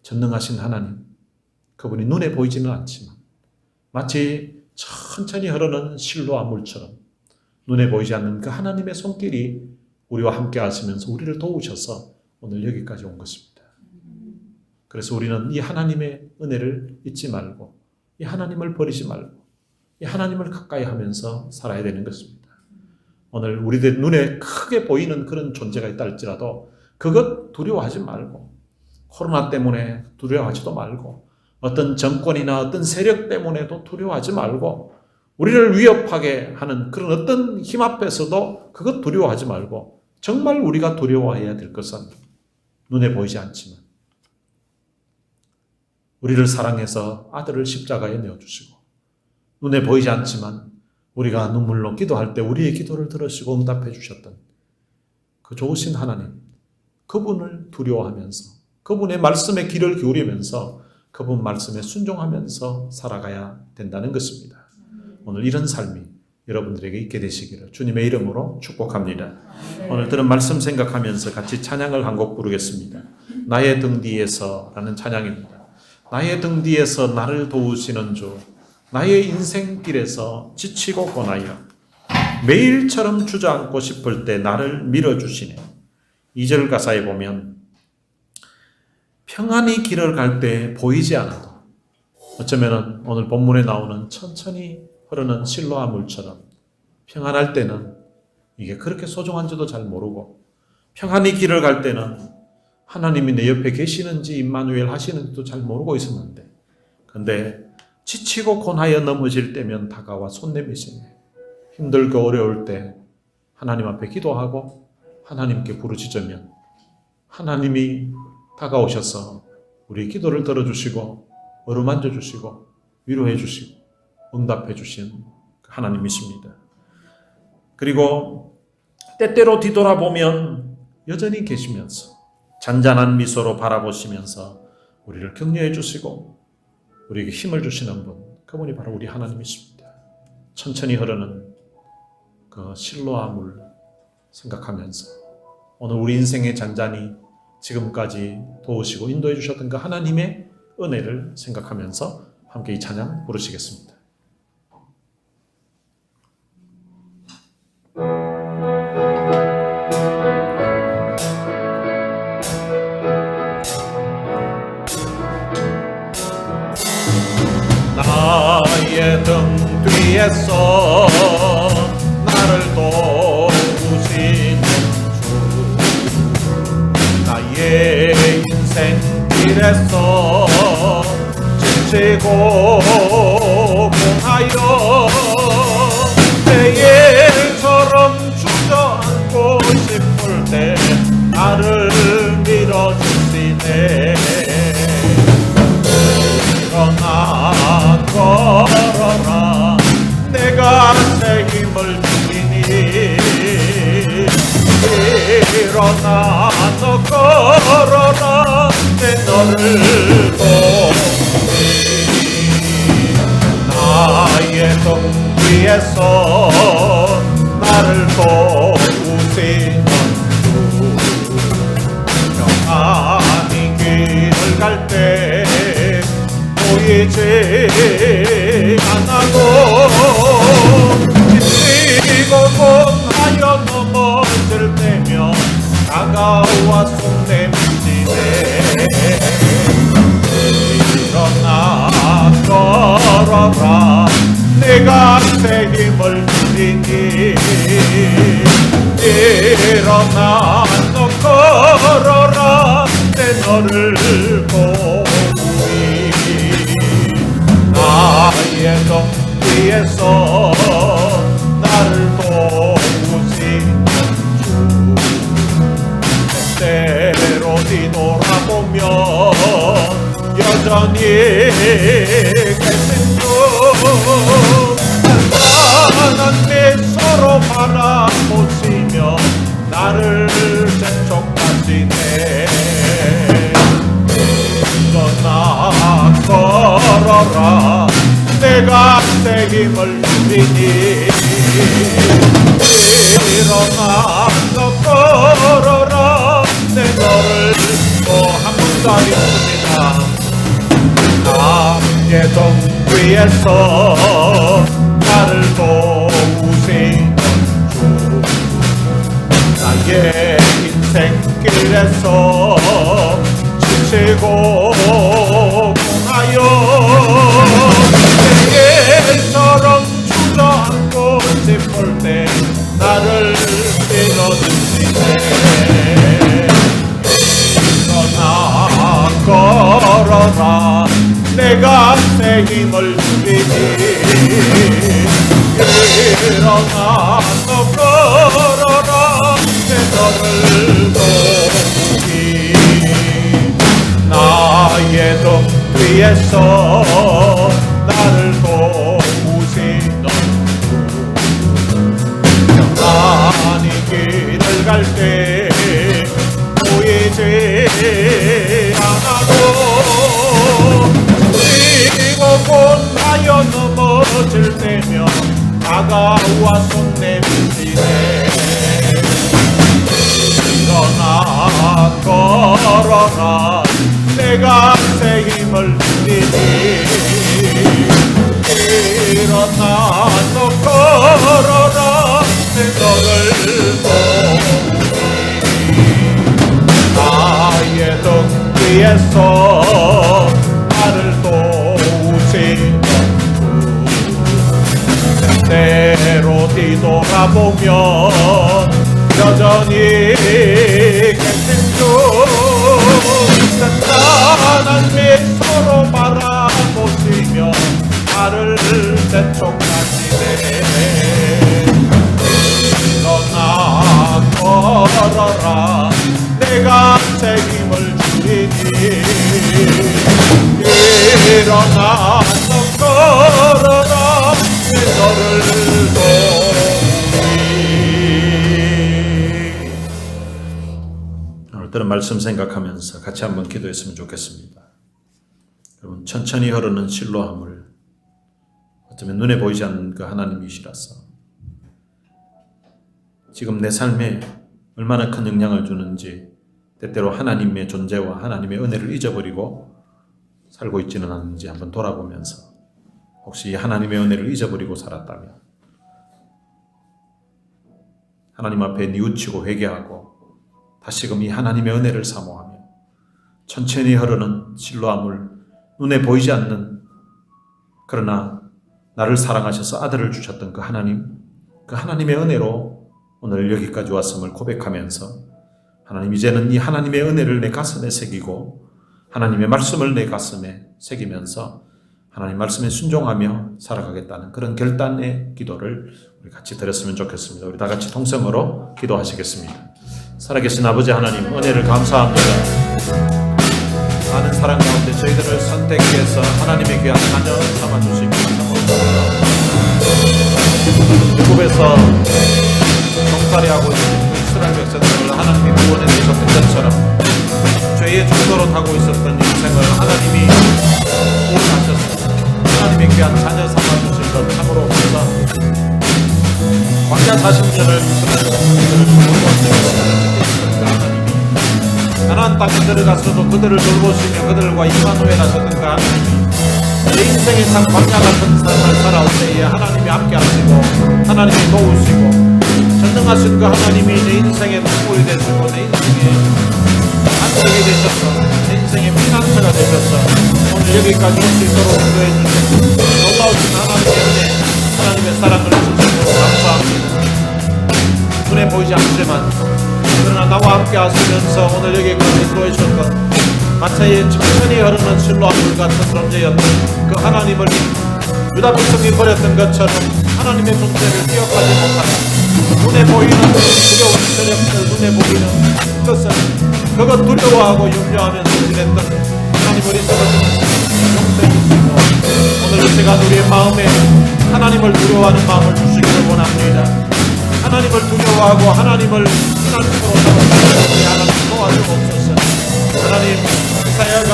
전능하신 하나님, 그분이 눈에 보이지는 않지만 마치 천천히 흐르는 실로암 물처럼 눈에 보이지 않는 그 하나님의 손길이 우리와 함께 하시면서 우리를 도우셔서 오늘 여기까지 온 것입니다. 그래서 우리는 이 하나님의 은혜를 잊지 말고 이 하나님을 버리지 말고 이 하나님을 가까이 하면서 살아야 되는 것입니다. 오늘 우리들 눈에 크게 보이는 그런 존재가 있다 할지라도 그것 두려워하지 말고, 코로나 때문에 두려워하지도 말고, 어떤 정권이나 어떤 세력 때문에도 두려워하지 말고, 우리를 위협하게 하는 그런 어떤 힘 앞에서도 그것 두려워하지 말고, 정말 우리가 두려워해야 될 것은 눈에 보이지 않지만 우리를 사랑해서 아들을 십자가에 내어주시고, 눈에 보이지 않지만 우리가 눈물로 기도할 때 우리의 기도를 들으시고 응답해 주셨던 그 좋으신 하나님, 그분을 두려워하면서 그분의 말씀에 귀를 기울이면서 그분 말씀에 순종하면서 살아가야 된다는 것입니다. 오늘 이런 삶이 여러분들에게 있게 되시기를 주님의 이름으로 축복합니다. 오늘 들은 말씀 생각하면서 같이 찬양을 한 곡 부르겠습니다. 나의 등 뒤에서 라는 찬양입니다. 나의 등 뒤에서 나를 도우시는 주, 나의 인생길에서 지치고 고나여 매일처럼 주저앉고 싶을 때 나를 밀어주시네. 2절 가사에 보면 평안히 길을 갈 때 보이지 않아도, 어쩌면 오늘 본문에 나오는 천천히 흐르는 실로암 물처럼 평안할 때는 이게 그렇게 소중한지도 잘 모르고, 평안히 길을 갈 때는 하나님이 내 옆에 계시는지 임마누엘 하시는지도 잘 모르고 있었는데, 근데 지치고 고나여 넘어질 때면 다가와 손 내미시네. 힘들고 어려울 때 하나님 앞에 기도하고 하나님께 부르짖으면 하나님이 다가오셔서 우리 기도를 들어주시고 어루만져 주시고 위로해 주시고 응답해 주신 하나님이십니다. 그리고 때때로 뒤돌아보면 여전히 계시면서 잔잔한 미소로 바라보시면서 우리를 격려해 주시고 우리에게 힘을 주시는 분, 그분이 바로 우리 하나님이십니다. 천천히 흐르는 그 실로암을 생각하면서 오늘 우리 인생의 잔잔히 지금까지 도우시고 인도해 주셨던 그 하나님의 은혜를 생각하면서 함께 이 찬양 부르시겠습니다. 나의 등 뒤에서 나를 도우시는 주, 나의 인생길에서 지치고 공하여 매일처럼 주저앉고 싶을 때 나를 밀어주시네. 일어나 걸어라, 내가 새 힘을 주리니. 일어나 너 걸어라, 내 너를 돕니. 나의 등 뒤에서 나를 도우시는 주, 평안히 길을 갈 때 보이지 않아도 지치고 고나여 넘어질 때면 다가와 손 내미시네. 일어나 걸어라, 내가 새 힘을 주리니. 일어나 너 걸어라, 내 너를 돕니. 나의 등 뒤에서 나를 도우시는 주, 때때로 뒤돌아보면 여전히 계신 주, 단단한 미소로 바라보시며 나를 재촉하시네. 일어나 걸어라, 내가 새 힘을 주리니. 일어나 너 걸어라, 내 너를 한 번 더 하겠습니다. 나의 등 뒤에서 나를 도우시는 주, 나의 인생길에서 지치고 공하여 매일처럼 나를 밀어주시네. 일어나 걸어라 내가 새 힘을 주리니. 일어나 너 걸어라 내 너를 돕기. 나의 등 뒤에서 나를 도우시던 평안히 길을 갈 때 보이지 않아도 그리고 곧 하여 넘어질 때면 다가와 손 내밀시네. 일어나 걸어라 내가 새 힘을 주리니. 일어나 너 걸어라 내 너를 돕니. 나의 등 뒤에서 나를 도우시는 때로 뒤돌아보면 여전히 계신 주. 단단한 미소로 바라보시며 나를 대촉하시네. 일어나 걸어라 내가 책임을 주리니. 일어나 너 걸어라 내 너를 돕니. 오늘따라 말씀 생각하면서 같이 한번 기도했으면 좋겠습니다. 여러분, 천천히 흐르는 실로함을 어쩌면 눈에 보이지 않는 그 하나님이시라서 지금 내 삶에 얼마나 큰 영향을 주는지 때때로 하나님의 존재와 하나님의 은혜를 잊어버리고 살고 있지는 않은지 한번 돌아보면서 혹시 하나님의 은혜를 잊어버리고 살았다면 하나님 앞에 뉘우치고 회개하고 다시금 이 하나님의 은혜를 사모하며 천천히 흐르는 실로함을 눈에 보이지 않는 그러나 나를 사랑하셔서 아들을 주셨던 그 하나님의 은혜로 오늘 여기까지 왔음을 고백하면서 하나님, 이제는 이 하나님의 은혜를 내 가슴에 새기고 하나님의 말씀을 내 가슴에 새기면서 하나님 말씀에 순종하며 살아가겠다는 그런 결단의 기도를 우리 같이 드렸으면 좋겠습니다. 우리 다 같이 통성으로 기도하시겠습니다. 살아계신 아버지 하나님, 은혜를 감사합니다. 많은 사랑 가운데 저희들을 선택해서 하나님의 귀한 자녀 삼아주시기 감사합니다. 애굽에서 종살이하고 있는 이스라엘 백성들을 하나님이 구원해 주셨던 것처럼 죄의 중도로 타고 있었던 인생을 하나님이 구원하셨습니다. 하나님의 귀한 자녀 삼아주신 것 참으로 감사합니다. 광야 40년을 이스라엘 백성들을 가나안 땅에 들어가서도 그들을 돌보시며 그들과 임마누엘 하셨던 그 하나님이 내 인생에 참 광야 같은 삶을 살아올 때에 하나님이 함께 하시고 하나님이 도우시고 전능하신 그 하나님이 내 인생의 눈물이 되시고 내 인생의 안식이 되셔서 내 인생의 피난처가 되셔서 오늘 여기까지 올 수 있도록 인도해 주신 놀라우신 하나님의 은혜, 하나님의 사랑을 주시고 감사합니다. 눈에 보이지 않지만 그러나 나와 함께 하시면서 오늘 여기까지 인도해 주셨던 마차에 천천히 흐르는 실로함물 같은 존재였던 그 하나님을 유다 백성이 버렸던 것처럼 하나님의 존재를 기억하지 못하는 눈에 보이는 두려운 세력들, 눈에 보이는 것을 그것 두려워하고 염려하면서 지냈던 하나님 어리석은 용서해주시고 오늘 이 시간 우리의 마음에 하나님을 두려워하는 마음을 주시기를 원합니다. 하나님을 두려워하고 하나님을 피난처로 삼는 우리 하나님 도와주옵소서. 하나님, 이사야가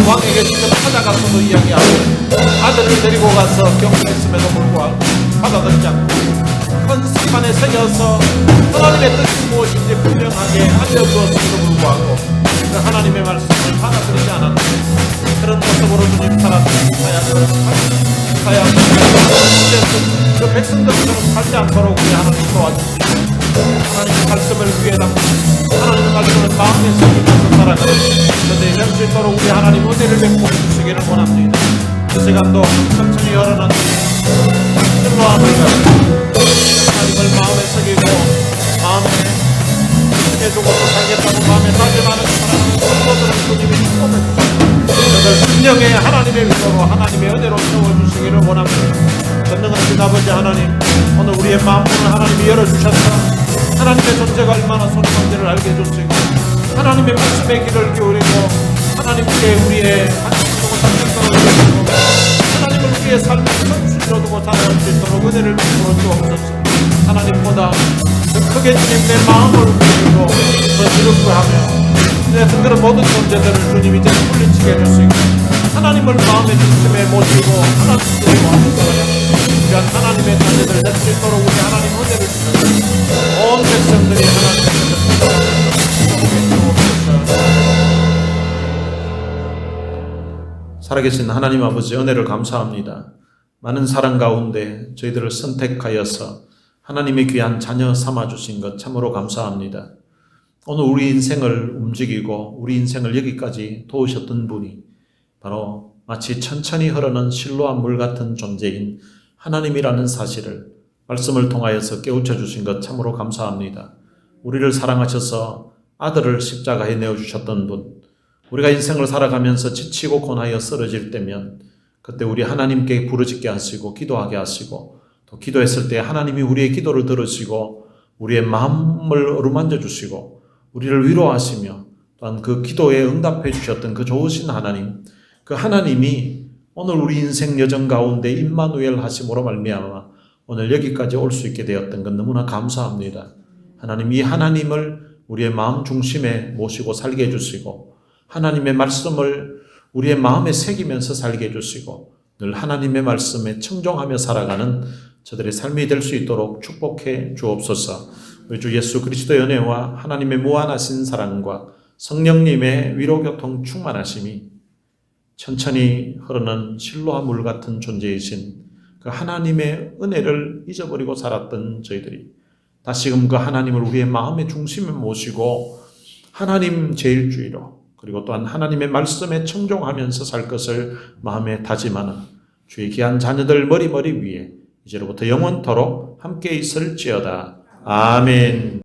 왕에게 직접 찾아가서도 이야기하고 아들을 데리고 가서 경고했음에도 불구하고 받아들지 않고 큰 심판에 새겨서 하나님의 뜻이 무엇인지 분명하게 알려주었음에도 불구하고 그 하나님의 말씀을 받아들이지 않았는 그런 모습으로 주님 살았던 이사야 그 백성들처럼 살지 않도록 우리 하나님 도와주시고 하나님의 말씀을 귀에 담고 하나님의 말씀을 마음에 새기면서 살아가는 그런데 이럴 수 있도록 우리 하나님 은혜를 베풀어 주시기를 원합니다. 이 시간도 천천히 열어놓는 실로암을 하나님을 마음에 새기고 마음에 새겨주고 또 살겠다고 마음에 다짐하는 사랑하는 성도들을 주님이 축복해 주시고 저들 성령의 하나님의 위로로 하나님의 은혜로 채워주시기를 원합니다. 전능하신 아버지 하나님, 오늘 우리의 마음문을 하나님이 열어주셔서 하나님의 존재가 얼마나 소중한지를 알게 해주시고 하나님의 말씀에 귀를 기울이고 하나님께 우리의 관심을 두고 살수 있도록 하나님을 우리의 삶의 선수로 두고 살아갈 수 있도록 은혜를 베풀어 주옵소서. 하나님보다 더 크게 주님 내 마음을 움직이고 더 지루하며 내 흔들어 모든 존재들을 주님 이제 물리치게 해주시고 하나님을 마음의 중심에 모시고 하나님께 모아주시고 귀한 하나님의 자녀들 될 수 있도록 우리 하나님 은혜를 주시고 온 백성들이 하나님께서 살아계신 하나님 아버지 은혜를 감사합니다. 많은 사랑 가운데 저희들을 선택하여서 하나님의 귀한 자녀 삼아주신 것 참으로 감사합니다. 오늘 우리 인생을 움직이고 우리 인생을 여기까지 도우셨던 분이 바로 마치 천천히 흐르는 실로암 물 같은 존재인 하나님이라는 사실을 말씀을 통하여서 깨우쳐 주신 것 참으로 감사합니다. 우리를 사랑하셔서 아들을 십자가에 내어주셨던 분, 우리가 인생을 살아가면서 지치고 고나여 쓰러질 때면 그때 우리 하나님께 부르짖게 하시고 기도하게 하시고 또 기도했을 때 하나님이 우리의 기도를 들으시고 우리의 마음을 어루만져 주시고 우리를 위로하시며 또한 그 기도에 응답해 주셨던 그 좋으신 하나님, 그 하나님이 오늘 우리 인생 여정 가운데 임마누엘 하심으로 말미암아 오늘 여기까지 올 수 있게 되었던 것 너무나 감사합니다. 하나님, 이 하나님을 우리의 마음 중심에 모시고 살게 해주시고 하나님의 말씀을 우리의 마음에 새기면서 살게 해주시고 늘 하나님의 말씀에 청종하며 살아가는 저들의 삶이 될 수 있도록 축복해 주옵소서. 우리 주 예수 그리스도의 은혜와 하나님의 무한하신 사랑과 성령님의 위로교통 충만하심이 천천히 흐르는 실로암 물 같은 존재이신 그 하나님의 은혜를 잊어버리고 살았던 저희들이 다시금 그 하나님을 우리의 마음의 중심에 모시고 하나님 제일주의로 그리고 또한 하나님의 말씀에 청종하면서 살 것을 마음에 다짐하는 주의 귀한 자녀들 머리 위에 이제로부터 영원토록 함께 있을지어다. 아멘.